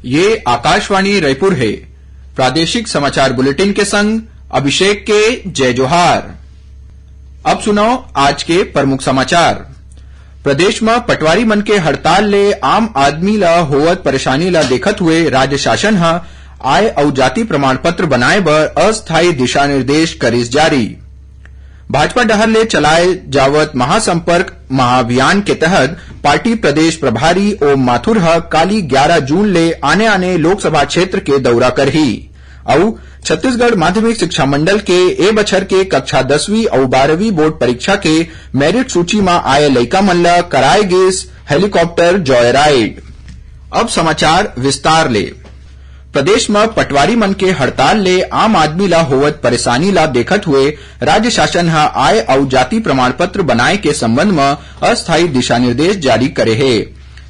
ये आकाशवाणी रायपुर है। प्रादेशिक समाचार बुलेटिन के संग अभिषेक के जय जोहार। अब सुनो आज के प्रमुख समाचार। प्रदेश में पटवारी मन के हड़ताल ले आम आदमी ला होवत परेशानी ला देखत हुए राज्य शासन ह आय और जाति प्रमाण पत्र बनाए बर अस्थायी दिशा निर्देश करिस जारी। भाजपा डहर ले चलाए जावत महासंपर्क महाअभियान के तहत पार्टी प्रदेश प्रभारी ओम माथुर ह काली 11 जून ले आने लोकसभा क्षेत्र के दौरा करही और छत्तीसगढ़ माध्यमिक शिक्षा मंडल के ए बछर के कक्षा 10वीं और 12वीं बोर्ड परीक्षा के मेरिट सूची में आए लइका मन ला कराए गिस हेलीकॉप्टर जॉय राइड। अब समाचार विस्तार ले। प्रदेश में पटवारी मन के हड़ताल ले आम आदमी ला होवत परेशानी ला देखत हुए राज्य शासन ह आय और जाति प्रमाण पत्र बनाए के संबंध में अस्थायी दिशा निर्देश जारी करे है।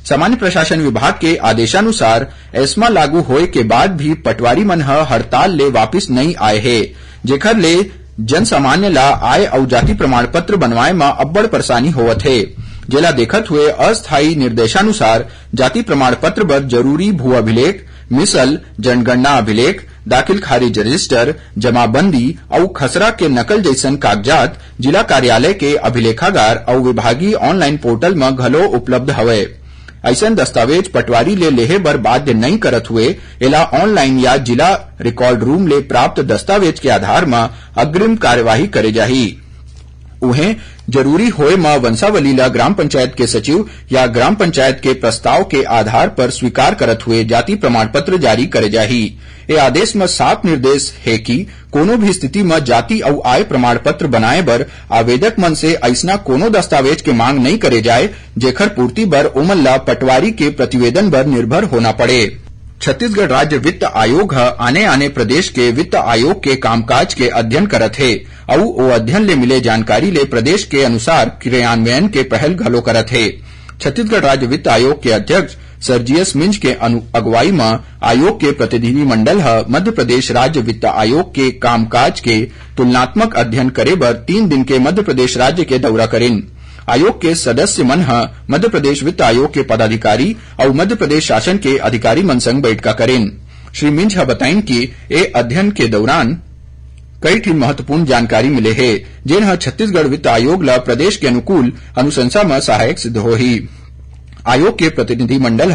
सामान्य प्रशासन विभाग के आदेशानुसार एस्मा लागू होए के बाद भी पटवारी मन हड़ताल ले वापिस नहीं आए है, जेखर ले जन सामान्य ला आय और जाति प्रमाण पत्र बनवाए में अब्बड़ परेशानी होवत है। जेला देखत हुए अस्थायी निर्देशानुसार जाति प्रमाण पत्र बर जरूरी भू अभिलेख, मिसल, जनगणना अभिलेख, दाखिल खारिज रजिस्टर, जमाबंदी और खसरा के नकल जैसन कागजात जिला कार्यालय के अभिलेखागार और विभागीय ऑनलाइन पोर्टल में घलो उपलब्ध हवे। ऐसन दस्तावेज पटवारी ले लेहे बर बाध्य नहीं करत हुए एला ऑनलाइन या जिला रिकॉर्ड रूम ले प्राप्त दस्तावेज के आधार में अग्रिम कार्यवाही करे जाही। उन्हें जरूरी होए में वंशावली ला ग्राम पंचायत के सचिव या ग्राम पंचायत के प्रस्ताव के आधार पर स्वीकार करत हुए जाति प्रमाण पत्र जारी करे जाही। ये आदेश में साफ निर्देश है कि कोनो भी स्थिति में जाति और आय प्रमाण पत्र बनाए बर आवेदक मन से ऐसना कोनो दस्तावेज के मांग नहीं करे जाए जेखर पूर्ति बर ओमन ला पटवारी के प्रतिवेदन बर निर्भर होना पड़े। छत्तीसगढ़ राज्य वित्त आयोग आने प्रदेश के वित्त आयोग के कामकाज के अध्ययन करत है और वो अध्ययन ले मिले जानकारी ले प्रदेश के अनुसार क्रियान्वयन के पहल घलो करत है। छत्तीसगढ़ राज्य वित्त आयोग के अध्यक्ष सर्जियस मिंज के अगुवाई में आयोग के प्रतिनिधि मंडल मध्य प्रदेश राज्य वित्त आयोग के कामकाज के तुलनात्मक अध्ययन करे बर 3 दिन के मध्य प्रदेश राज्य के दौरा करेन। आयोग के सदस्य मन मध्य प्रदेश वित्त आयोग के पदाधिकारी और मध्य प्रदेश शासन के अधिकारी मन संग बैठका करेन। श्री मिंज बताइन कि ए अध्ययन के दौरान कई ठिन महत्वपूर्ण जानकारी मिले है जिन छत्तीसगढ़ वित्त आयोग ला प्रदेश के अनुकूल अनुशंसा में सहायक सिद्ध होही। आयोग के प्रतिनिधि मंडल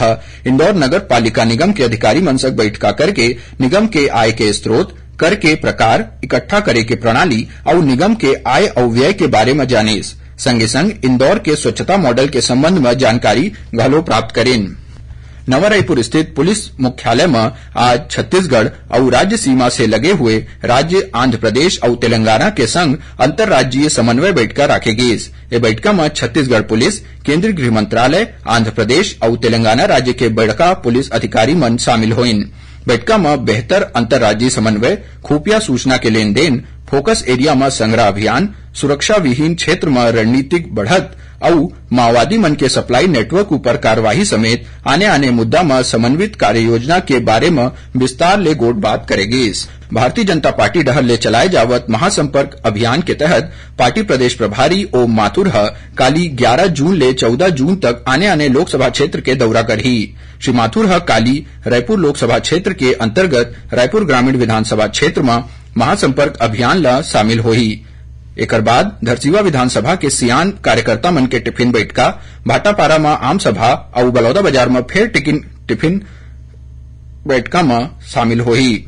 इंदौर नगर पालिका निगम के अधिकारी मन संग बैठका करके निगम के आय के स्रोत, कर के प्रकार, इकट्ठा करे के प्रणाली और निगम के आय और व्यय के बारे में जानेस। संगे संग इंदौर के स्वच्छता मॉडल के संबंध में जानकारी घलो प्राप्त करेन। नवा रायपुर स्थित पुलिस मुख्यालय में आज छत्तीसगढ़ और राज्य सीमा से लगे हुए राज्य आंध्र प्रदेश और तेलंगाना के संग अंतर्राज्यीय समन्वय बैठका राखे गईस। ये बैठका में छत्तीसगढ़ पुलिस, केंद्रीय गृह मंत्रालय, आंध्र प्रदेश और तेलंगाना राज्य के बड़का पुलिस अधिकारी मन शामिल होइन। बैठका में बेहतर अंतर्राज्यीय समन्वय, खुफिया सूचना के लेन देन, फोकस एरिया में संग्रह अभियान, सुरक्षा विहीन क्षेत्र में रणनीतिक बढ़त और माओवादी मन के सप्लाई नेटवर्क ऊपर कार्यवाही समेत आने मुद्दा में समन्वित कार्य योजना के बारे में विस्तार ले गोट बात करेगी। भारतीय जनता पार्टी डहर ले चलाए जावत महासंपर्क अभियान के तहत पार्टी प्रदेश प्रभारी ओम माथुर काली 11 जून ले 14 जून तक आने लोकसभा क्षेत्र के दौरा करही। श्री माथुर काली रायपुर लोकसभा क्षेत्र के अंतर्गत रायपुर ग्रामीण विधानसभा क्षेत्र में महासंपर्क अभियान ला शामिल होही। एकर बाद धरसीवा विधानसभा के सियान कार्यकर्ता मन के टिफिन बैठका, भाटापारा में आम सभा और बलौदा बाजार में फेर टिफिन बैठका में शामिल होही।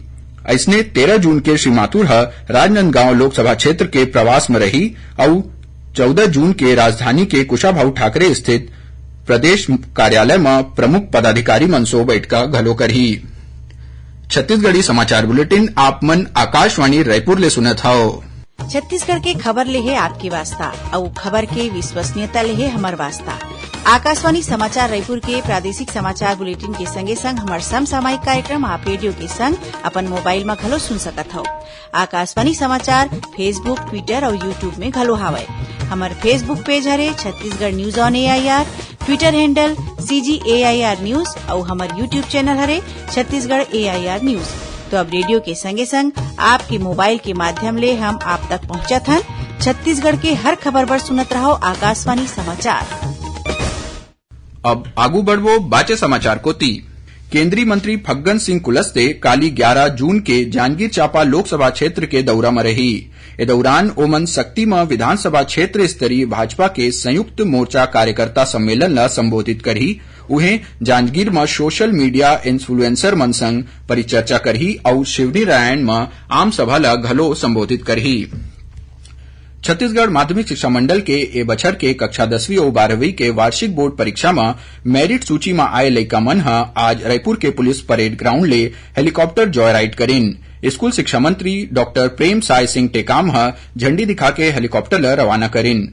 ऐसने 13 जून के श्री माथुर राजनांदगांव लोकसभा क्षेत्र के प्रवास में रही और 14 जून के राजधानी के कुशाभाऊ ठाकरे स्थित प्रदेश कार्यालय में प्रमुख पदाधिकारी मन सो बैठका घलो करही। छत्तीसगढ़ी समाचार बुलेटिन आप मन आकाशवाणी रायपुर ले सुनत हव। छत्तीसगढ़ के खबर ले है आपके वास्ता और खबर के विश्वसनीयता ले है हमार वास्ता। आकाशवाणी समाचार रायपुर के प्रादेशिक समाचार बुलेटिन के संगे संग हमार समसामयिक कार्यक्रम आप रेडियो के संग अपन मोबाइल में घलो सुन सकत हो। आकाशवाणी समाचार फेसबुक, ट्विटर और यूट्यूब में घलो हावय। हमार फेसबुक पेज हरे Chhattisgarh news on AIR, Twitter handle CGAIR news और हमार यूट्यूब चैनल हरे छत्तीसगढ़ AIR न्यूज। तो अब रेडियो के संगे संग आपके मोबाइल के माध्यम ले हम आप तक पहुंचत हन। छत्तीसगढ़ के हर खबर पर सुनत रहो आकाशवाणी समाचार। अब आगू बढ़वो बाचे समाचार कोती। केंद्रीय मंत्री फग्गन सिंह कुलस्ते काली 11 जून के जांजगीर चांपा लोकसभा क्षेत्र के दौरा में रही। ए दौरान ओमन शक्ति में विधानसभा क्षेत्र स्तरीय भाजपा के संयुक्त मोर्चा कार्यकर्ता सम्मेलन ला संबोधित करही। उहें जांजगीर में सोशल मीडिया इन्फ्लुएंसर मन संग परिचर्चा करही और शिवनीरायण में आम सभा ला घलो संबोधित करही। छत्तीसगढ़ माध्यमिक शिक्षा मंडल के ए बछर के कक्षा 10वीं और 12वीं के वार्षिक बोर्ड परीक्षा में मेरिट सूची में आए लइका मन ह आज रायपुर के पुलिस परेड ग्राउंड ले हेलीकॉप्टर जॉय राइड करिन। स्कूल शिक्षा मंत्री डॉक्टर प्रेम साय सिंह टेकाम ह झंडी दिखा के हेलीकॉप्टर ला रवाना करिन।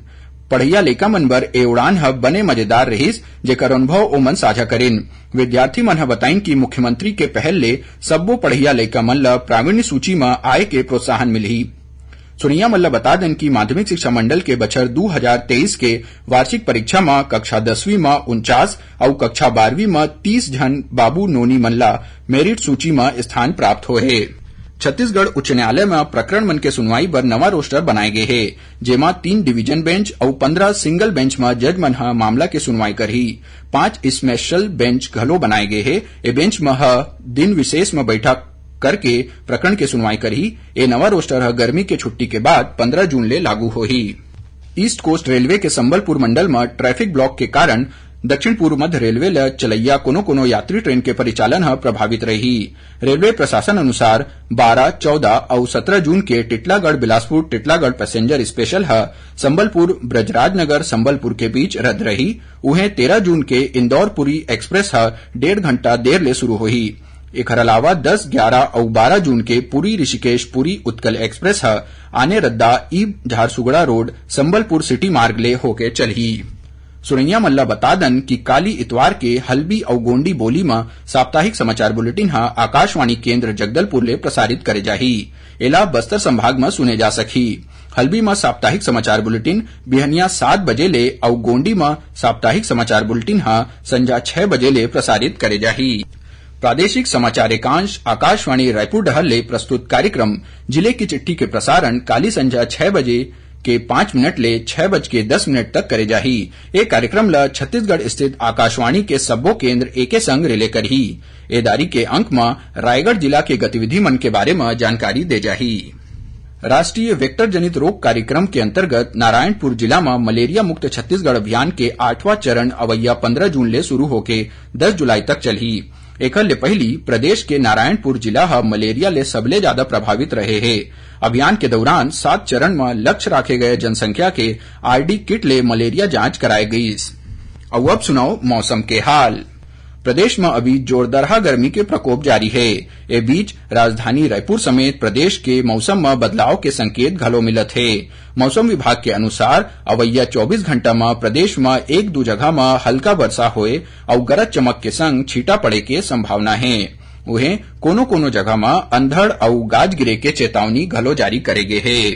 पढ़इया लइका मन बर ए उड़ान ह बने मजेदार रहिस, जेकर अनुभव ओमन साझा करिन। विद्यार्थी मन ह बताइन कि मुख्यमंत्री के पहल ले सब्बो पढ़इया लइका मन ला प्रावीण्य सूची में आए के प्रोत्साहन मिलही। सुनिया मल्ला बता दें कि माध्यमिक शिक्षा मंडल के बछर 2023 के वार्षिक परीक्षा में कक्षा 10वीं में 49 और कक्षा 12वीं में 30 जन बाबू नोनी मल्ला मेरिट सूची में स्थान प्राप्त हुए। छत्तीसगढ़ उच्च न्यायालय में प्रकरण मन के सुनवाई बर नवा रोस्टर बनाए गए है, जेमा 3 डिवीजन बेंच और 15 सिंगल बेंच में जज मन ह मामला के सुनवाई करही। 5 स्पेशल बेंच घलो बनाए गए है। ए बेंच में दिन विशेष में बैठक करके प्रकरण के सुनवाई करही। ए नवा रोस्टर ह गर्मी के छुट्टी के बाद 15 जून ले लागू होही। ईस्ट कोस्ट रेलवे के संबलपुर मंडल में ट्रैफिक ब्लॉक के कारण दक्षिण पूर्व मध्य रेलवे ल चलैया कोनो यात्री ट्रेन के परिचालन ह प्रभावित रही। रेलवे प्रशासन अनुसार 12, 14 और 17 जून के टिटलागढ़ बिलासपुर टिटलागढ़ पैसेंजर स्पेशल ह संबलपुर ब्रजराजनगर संबलपुर के बीच रद्द रही। उहें 13 जून के इंदौर पुरी एक्सप्रेस ह 1.5 घंटा देर ले शुरू होही। एकर अलावा 10, 11 और 12 जून के पुरी ऋषिकेश पुरी उत्कल एक्सप्रेस ह आने रद्दा ई झारसुगड़ा रोड संबलपुर सिटी मार्ग ले होके चलही। सुरैया मल्ला बता दन कि काली इतवार के हल्बी और गोंडी बोली में साप्ताहिक समाचार बुलेटिन ह आकाशवाणी केंद्र जगदलपुर ले प्रसारित करे जाही। एला बस्तर संभाग में सुने जा सकी। हल्बी में साप्ताहिक समाचार बुलेटिन बिहनिया 7 बजे ले और गोंडी में साप्ताहिक समाचार बुलेटिन ह संझा 6 बजे ले प्रसारित करे जाही। प्रादेशिक समाचार एकांश आकाशवाणी रायपुर डहर ले प्रस्तुत कार्यक्रम जिले की चिट्ठी के प्रसारण काली संझा 6 बजे के 5 मिनट ले 6:10 तक करे जाही। ए कार्यक्रम ला छत्तीसगढ़ स्थित आकाशवाणी के सब्बो केंद्र एके संग रिले करही। ए दारी के अंक में रायगढ़ जिला के गतिविधि मन के बारे में जानकारी दे जाही। राष्ट्रीय वेक्टर जनित रोग कार्यक्रम के अंतर्गत नारायणपुर जिला में मलेरिया मुक्त छत्तीसगढ़ अभियान के 8वां चरण अवैया 15 जून ले शुरू होके 10 जुलाई तक चलही। एकर ले पहली प्रदेश के नारायणपुर जिला ह मलेरिया ले सबले ज्यादा प्रभावित रहे है। अभियान के दौरान 7 चरण में लक्ष्य रखे गए जनसंख्या के आरडी किट ले मलेरिया जांच कराए गई। अब सुनाओ मौसम के हाल। प्रदेश में अभी जोरदार गर्मी के प्रकोप जारी है। ए बीच राजधानी रायपुर समेत प्रदेश के मौसम में बदलाव के संकेत घलो मिलत है। मौसम विभाग के अनुसार अवैया 24 घंटा में प्रदेश में 1-2 जगह में हल्का वर्षा होए और गरज चमक के संग छींटा पड़े के संभावना है। उहें कोनो जगह में अंधड़ और गाज गिरे के चेतावनी घलो जारी करे गए है।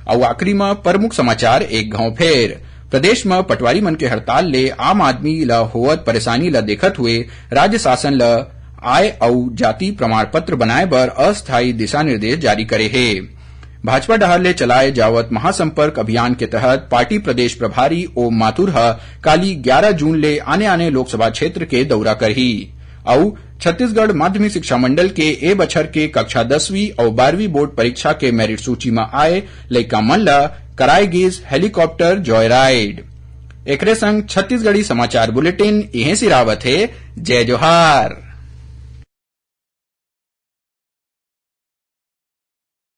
और आखिरी में प्रमुख समाचार एक घाव फेर। प्रदेश में पटवारी मन के हड़ताल ले आम आदमी ला होवत परेशानी ला देखत हुए राज्य शासन ला आय और जाति प्रमाण पत्र बनाए बर अस्थायी दिशा निर्देश जारी करे है। भाजपा डहर ले चलाए जावत महासंपर्क अभियान के तहत पार्टी प्रदेश प्रभारी ओम माथुर काली 11 जून ले आने लोकसभा क्षेत्र के दौरा करही। और छत्तीसगढ़ माध्यमिक शिक्षा मंडल के ए बछर के कक्षा 10वीं और 12वीं बोर्ड परीक्षा के मेरिट सूची में आए लइका मन ला कराए गिस हेलीकॉप्टर जॉय राइड। एकरे संग छत्तीसगढ़ी समाचार बुलेटिन इहें सिरावत है। जय जोहार।